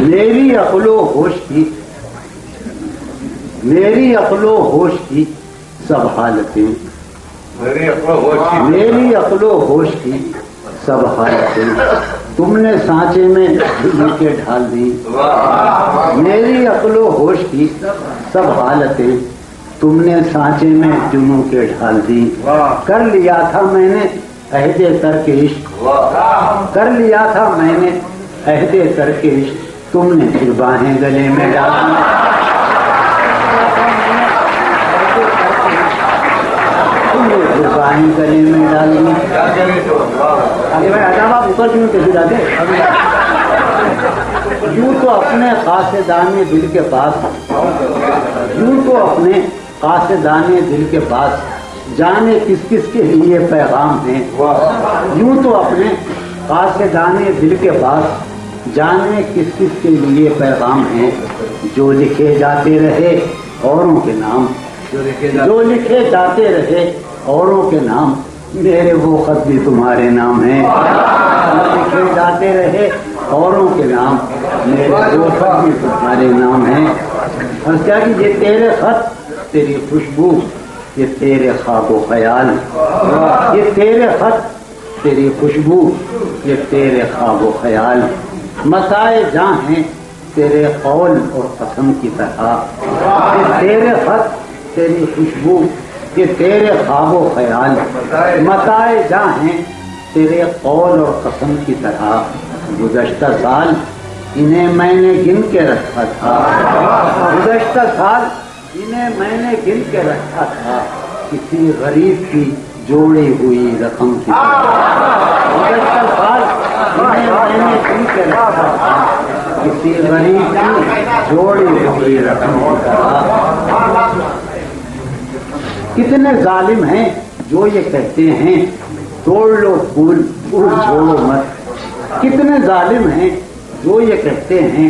میری عقل و ہوش کی میری عقل و ہوش کی سب حالتیں میری عقل و ہوش کی سب حالتیں تم نے سانچے میں جھل کے ڈھال دی. میری عقل و ہوش کی سب حالتیں تم نے سانچے میں جنوں کے ڈھال دی. کر لیا تھا میں نے عہد کر کے عشق کر لیا تھا میں نے عہد کر کے عشق تم نے پھر باہیں گلے میں ڈال دی. تم نے پھر باہیں گلے میں ڈال دی. آگے بھائی عذاب آپ اوپر کیوں کیسے جاتے؟ یوں تو اپنے قاصدان دل کے پاس یوں تو اپنے قاصدان دل کے پاس جانے کس کس کے لیے پیغام ہیں. یوں تو اپنے قاصدان دل کے پاس جانے کس کس کے لیے پیغام ہیں. جو لکھے جاتے رہے اوروں کے نام جو لکھے جاتے رہے اوروں کے نام میرے وہ خط بھی تمہارے نام ہیں. لکھے جاتے رہے اوروں کے نام میرے وہ خط بھی تمہارے نام ہیں. اور کیا کہ یہ تیرے خط تیری خوشبو یہ تیرے خواب و خیال یہ تیرے خط تیری خوشبو یہ تیرے خواب و خیال مسائے جاں ہیں تیرے قول اور قسم کی طرح. یہ تیرے خط تیری خوشبو یہ تیرے خواب و خیال مسائے جاں ہیں تیرے قول اور قسم کی طرح. گزشتہ سال انہیں میں نے گن کے رکھا تھا گزشتہ سال انہیں میں نے گن کے رکھا تھا کسی غریب کی جوڑی ہوئی رقم کی طرح. گزشتہ سال انہیں میں نے گن کے رکھا تھا کسی غریب کی جوڑی ہوئی رقم کی طرح. کتنے ظالم ہیں جو یہ کہتے ہیں توڑ لو پھول پھول چھوڑو مت. کتنے ظالم ہیں جو یہ کہتے ہیں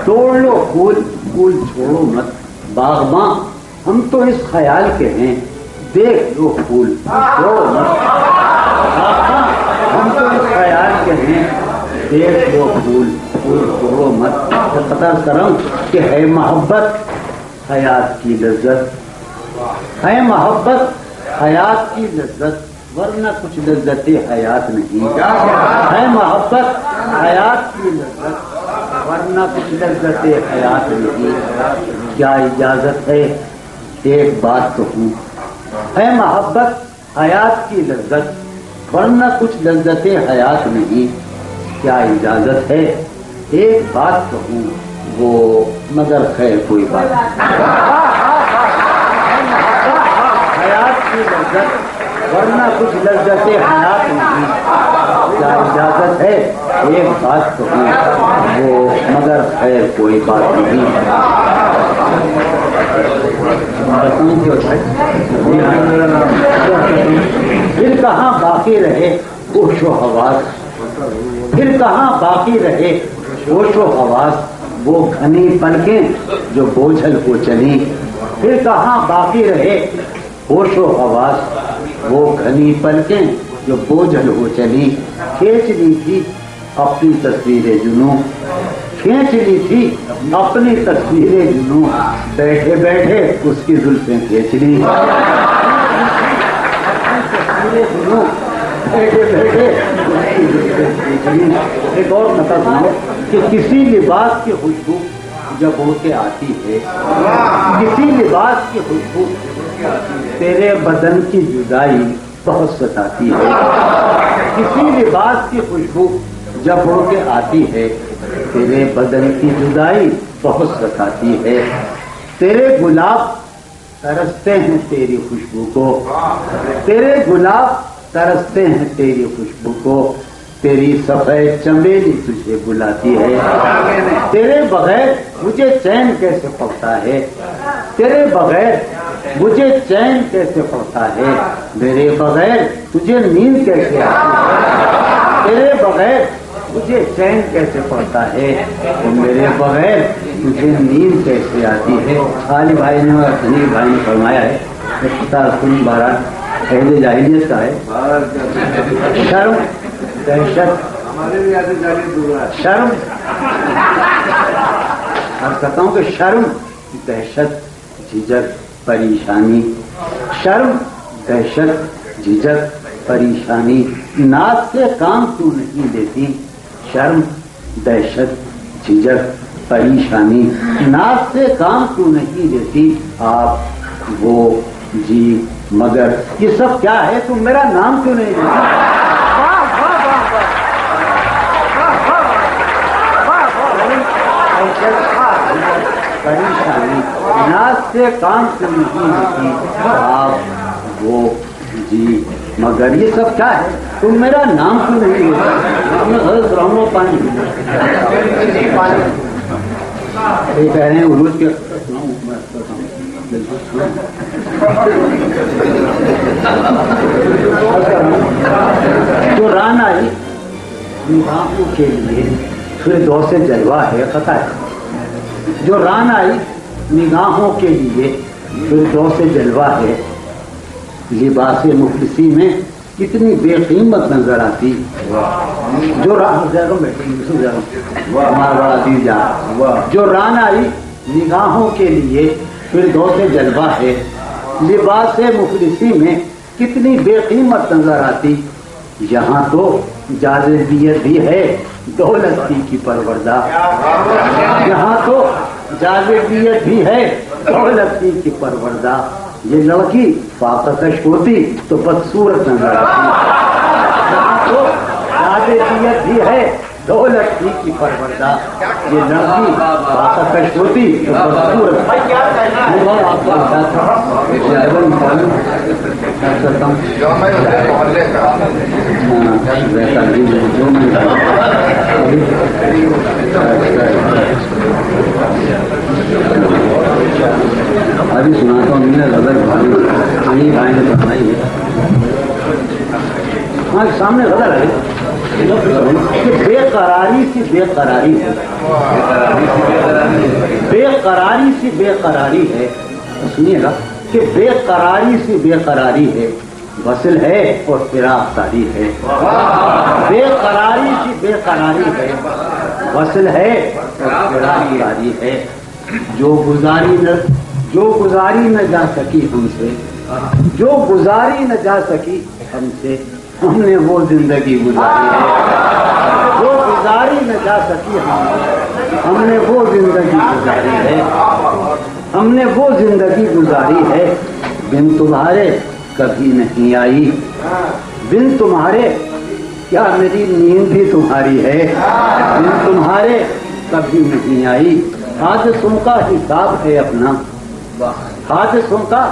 توڑ لو پھول پھول چھوڑو مت. باغباں ہم تو اس خیال کے ہیں دیکھ لو پھول چھوڑو مت. ہم تو اس خیال کے ہیں دیکھ لو پھول پھول چھوڑو مت. پتہ کرم کہ ہے محبت حیات کی لذت ہے محبت حیات کی لذت ورنہ کچھ لذت حیات نہیں. ہے محبت حیات کی لذت ورنہ کچھ لذت حیات نہیں. کیا اجازت ہے ایک بات تو ہوں ہے محبت حیات کی لذت ورنہ کچھ لذت حیات نہیں. کیا اجازت ہے ایک بات تو ہوں وہ مگر خیر کوئی بات حیات کی لذت ورنہ کچھ لذت حیات نہیں. کیا اجازت ہے ایک بات تو وہ مگر خیر کوئی بات نہیں. پھر کہاں باقی رہے ہوش و حواس پھر کہاں باقی رہے ہوش و حواس وہ گھنی پلکیں جو بوجھل کو چلی. پھر کہاں باقی رہے ہوش و حواس وہ گھنی پلکیں جو بوجھل ہو چلی. کھینچ لی تھی اپنی تصویر جنوں کھینچ لی تھی اپنی تصویر جنوں بیٹھے بیٹھے اس کی زلفیں کھینچ لی. بیٹھے بیٹھے اس کی زلفیں کھینچ لی. ایک اور نقطہ سنو کہ کسی لباس کی خوشبو جب اڑ کے آتی ہے کسی لباس کی خوشبو تیرے بدن کی جدائی بہت ستاتی ہے. کسی لباس کی خوشبو جب اڑ کے آتی ہے تیرے بدن کی جدائی بہت ستاتی ہے. تیرے گلاب ترستے ہیں تیری خوشبو کو تیرے گلاب ترستے ہیں تیری خوشبو کو. تیری سفید چمیلی تجھے بلاتی ہے. تیرے بغیر مجھے چین کیسے پڑتا ہے تیرے بغیر مجھے چین کیسے پڑتا ہے. میرے بغیر تجھے نیند کیسے آتی ہے تیرے بغیر مجھے چین کیسے پڑتا ہے اور میرے بغیر تجھے نیند کیسے آتی ہے. خالی بھائی نے اور دھنی بھائی نے فرمایا ہے سن 12 پہلے جاہلیت کا ہے. شرم دہشت ہمارے بھی ایسے جانے دور ہے. شرم اور کہتا ہوں کہ شرم دہشت جھجک پریشانی. شرم دہشت جھجک پریشانی ناز سے کام کیوں نہیں لیتی. شرم دہشت جھجک پریشانی ناز سے کام کیوں نہیں لیتی. آپ وہ جی مگر یہ سب کیا ہے؟ تم میرا نام کیوں نہیں لیتی؟ پریشانی ناز سے کام کیوں نہیں لیتی. آپ وہ جی مگر یہ سب کیا ہے؟ تم میرا نام کیوں نہیں لیتے؟ رہو پانی یہ کہہ رہے ہیں عروج کے جو ران آئی نگاہوں کے لیے پھر دو سے جلوہ ہے قطع ہے. جو ران آئی نگاہوں کے لیے پھر دو سے جلوہ ہے. لباس مفلسی میں کتنی بے قیمت نظر آتی. جو ہمارا بڑا دل جا جو ران آئی نگاہوں کے لیے پھر دو سے جلوہ ہے. لباس مفلسی میں کتنی بے قیمت نظر آتی. یہاں تو جاذبیت بھی ہے دولت کی پروردہ. یہاں تو جاذبیت بھی ہے دولت کی پروردہ. یہ لڑکی فاقہ-کش ہوتی تو بدصورت نظر آتی. یہاں تو جاذبیت بھی ہے دولت کی پروردہ. یہ لڑکی فاقہ-کش ہوتی تو بدصورت. ابھی سناتا ہوں. میرا غزل بھائی بھائی نے بنائی ہے. ہاں سامنے غزل ہے. بے قراری سی بے قراری ہے. بے قراری سی بے قراری ہے. سنیے گا کہ بے قراری سی بے قراری ہے. وصل ہے اور فراق طاری ہے. بے قراری سی بے قراری ہے. وصل ہے اور فراق طاری ہے. جو گزاری نہ جا سکی ہم سے. جو گزاری نہ جا سکی ہم سے ہم نے وہ زندگی گزاری ہے. جو گزاری نہ جا سکی ہم نے وہ زندگی گزاری ہے. ہم نے وہ زندگی گزاری ہے. بن تمہارے کبھی نہیں آئی. بن تمہارے کیا میری نیند بھی تمہاری ہے. بن تمہارے کبھی نہیں آئی. حادثوں کا حساب ہے اپنا. حادثوں کا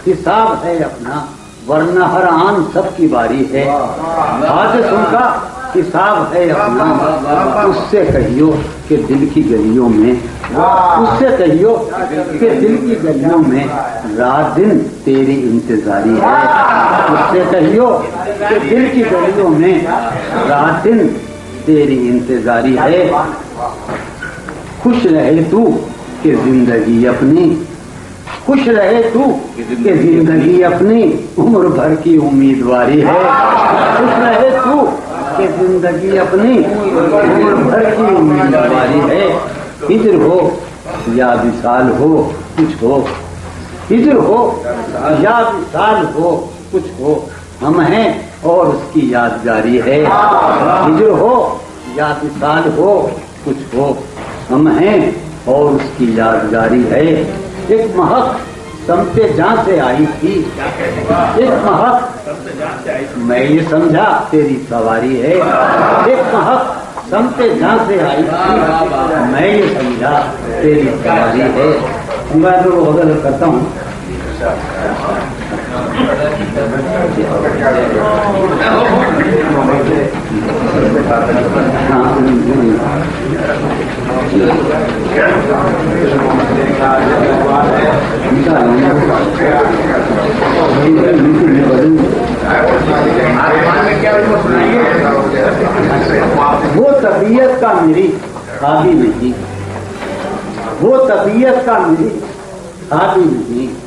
حساب ہے اپنا ورنہ ہر آن سب کی باری ہے. حادثوں کا حساب ہے اپنا. اس سے کہیو کہ دل کی گلیوں میں اس سے کہیو کہ دل کی گلیوں میں رات دن تیری انتظاری ہے. اس سے کہیو کہ دل کی گلیوں میں رات دن تیری انتظاری ہے. خوش رہے تو کہ زندگی اپنی. خوش رہے تو کہ زندگی اپنی عمر بھر کی امیدواری ہے. خوش رہے تو کہ زندگی اپنی عمر بھر کی امیدواری ہے. ہجر ہو یا وصال ہو کچھ ہو. ہجر ہو یا وصال ہو کچھ ہو ہم ہیں اور اس کی یادگاری ہے. ہجر ہو یا وصال ہو کچھ ہو ہم ہیں اور اس کی یادگاری ہے. ایک مہک سمت جاں سے آئی تھی. ایک مہک میں یہ سمجھا تیری سواری ہے. ایک مہک سمت جاں سے آئی تھی. میں یہ سمجھا تیری سواری ہے. میں تو غزل کرتا ہوں. وہ طبیعت کا میری خوابی نہیں. وہ طبیعت کا میری خوابی نہیں.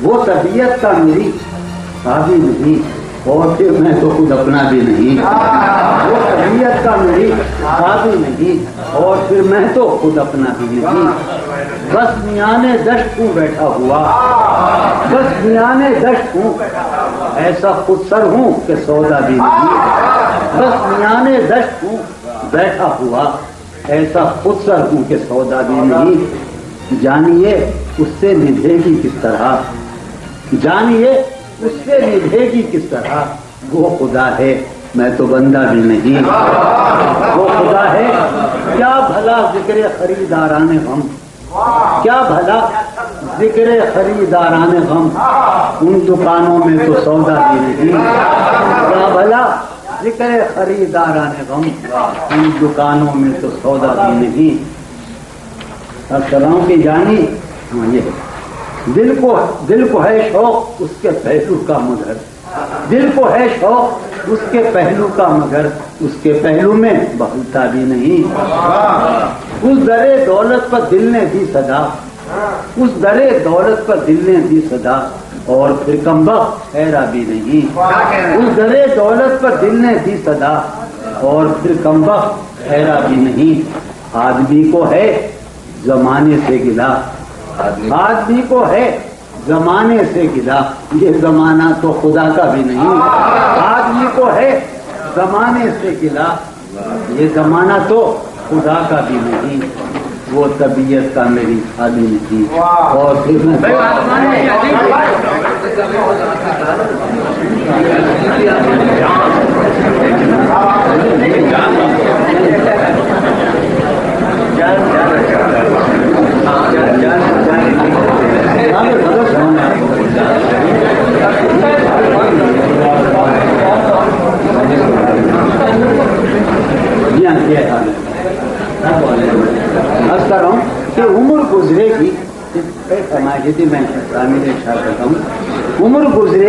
وہ طبیعت کا میری خوابی نہیں. اور پھر میں تو خود اپنا بھی نہیں، وہ طبیعت کا میری تھا بھی نہیں، اور پھر میں تو خود اپنا بھی نہیں، بس میانے دشت ہوں بیٹھا ہوا، بس میانے دشت ہوں، ایسا خود سر ہوں کہ سودا بھی نہیں، بس میانے دشت ہوں بیٹھا ہوا، ایسا خود سر ہوں کہ سودا بھی نہیں، جانیے اس سے نبھے گی کس طرح، جانیے اس سے نبھے گی کس طرح، وہ خدا ہے میں تو بندہ بھی نہیں، وہ خدا ہے کیا بھلا ذکر خریداران غم، کیا بھلا ذکر خریداران غم، ان دکانوں میں تو سودا بھی نہیں، کیا بھلا ذکر خریداران غم، ان دکانوں میں تو سودا بھی نہیں۔ السلام کی جانی یہ دل کو ہے شوق اس کے پہلو کا مگر، دل کو ہے شوق اس کے پہلو کا مگر، اس کے پہلو میں بہلتا بھی نہیں، اس درے دولت پر دل نے دی صدا، اس درے دولت پر دل نے دی صدا، اور پھر کمبخت ٹھہرا بھی نہیں، اس درے دولت پر دل نے دی صدا، اور پھر کمبخت ٹھہرا بھی نہیں۔ آدمی کو ہے زمانے سے گلا، آدمی کو ہے زمانے سے گلا، یہ زمانہ تو خدا کا بھی نہیں، آدمی کو ہے زمانے سے گلا، یہ زمانہ تو خدا کا بھی نہیں، وہ طبیعت کا میری خالی نہیں، اور پھر میں عرض کر رہا ہوں کہ عمر گزرے گی، میں شامل اشارہ کرتا ہوں، عمر گزرے